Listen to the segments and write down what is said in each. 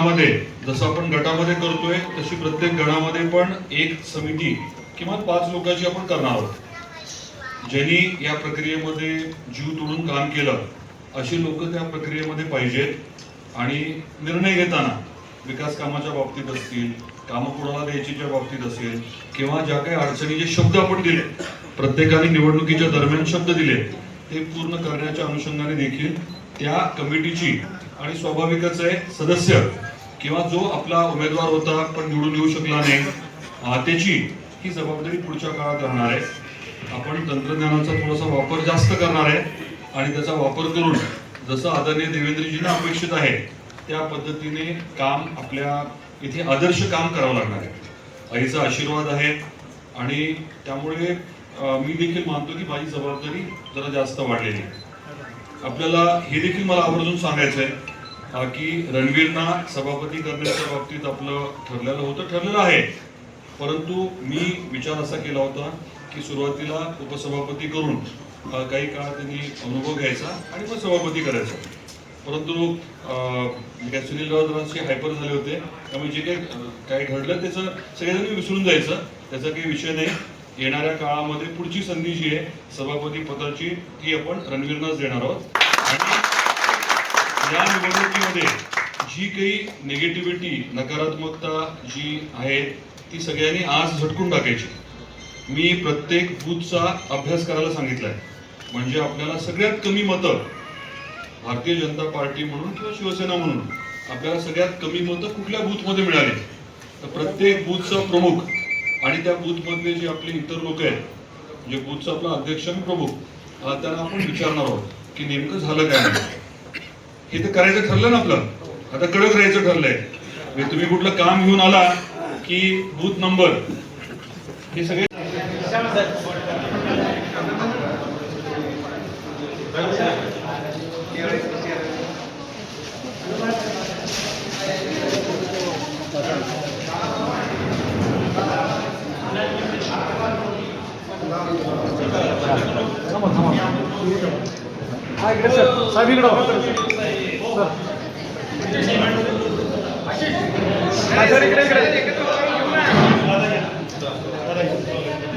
गणामध्ये जसं आपण गटामध्ये करतोय तशी प्रत्येक गणामध्ये पण एक समिती किमान 5 लोकांची आपण करणार आहोत. ज्यांनी या प्रक्रियेमध्ये जीव तोडून काम केलं अशी लोक त्या प्रक्रियेमध्ये पाहिजेत आणि निर्णय घेताना विकास कामाच्या बाबतीत असतील, कामं कोणाला द्यायचीच्या बाबतीत असेल किंवा ज्या काही अडचणी जे शब्द आपण दिले, प्रत्येकाने निवडणुकीच्या दरम्यान शब्द दिले ते पूर्ण करण्याच्या अनुषंगाने देखील त्या कमिटीची आणि स्वाभाविकच आहे सदस्य किंवा जो आपला उमेदवार होता पण निवडून येऊ शकला नाही त्याची ही जबाबदारी पुढच्या काळात राहणार आहे. आपण तंत्रज्ञानाचा थोडासा वापर जास्त करणार आहे आणि त्याचा वापर करून जसं आदरणीय देवेंद्रजींना अपेक्षित आहे त्या पद्धतीने काम आपल्या इथे आदर्श काम करावं लागणार आहे. आईचा आशीर्वाद आहे आणि त्यामुळे मी देखील मानतो की माझी जबाबदारी जरा जास्त वाढलेली आहे. आपल्याला हे देखील मला आवर्जून सांगायचं आहे की रणवीरना सभापती करण्याच्या बाबतीत आपलं ठरलेलं आहे, परंतु मी विचार असा केला होता की सुरुवातीला उपसभापती करून काही काळ त्यांनी अनुभव घ्यायचा आणि मग सभापती करायचा. परंतु सुनीलराव जरांशी हायपर झाले होते, त्यामुळे जे काही घडलं त्याचं सगळ्यांनी विसरून जायचं, त्याचा काही विषय नाही. येणाऱ्या काळामध्ये पुढची संधी जी आहे सभापती पदाची ती आपण रणवीरनाच देणार आहोत. आणि या निवडणुकीमध्ये जी काही निगेटिव्हिटी नकारात्मकता जी आहे ती सगळ्यांनी आज झटकून टाकायची. मी प्रत्येक बूथचा अभ्यास करायला सांगितलाय, म्हणजे आपल्याला सगळ्यात कमी मतं भारतीय जनता पार्टी म्हणून किंवा शिवसेना म्हणून आपल्याला सगळ्यात कमी मतं कुठल्या बूथमध्ये मिळाली तर प्रत्येक बूथचा प्रमुख आणि त्या बूथमधले जे आपले इतर लोक आहेत, जे बूथचा आपला अध्यक्ष आणि प्रमुख, त्यांना आपण विचारणार आहोत की नेमकं झालं काय. हे तर करायचं ठरलं ना आपलं, आता कडक राहायचं ठरलंय. म्हणजे तुम्ही कुठलं काम घेऊन आला की बूथ नंबर हे सगळे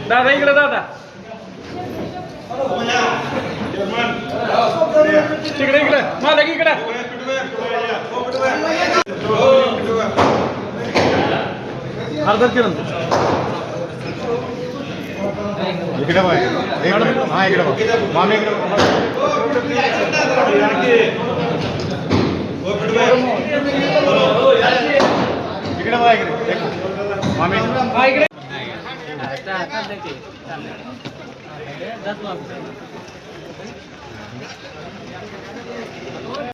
दादा इकडे दादा तिकडे इकडे मालक इकडे अर्धा किरण इकडे बघ, हा इकडे बघ, मामी इकडे बघ. इकडे बघ, इकडे मामी इकडे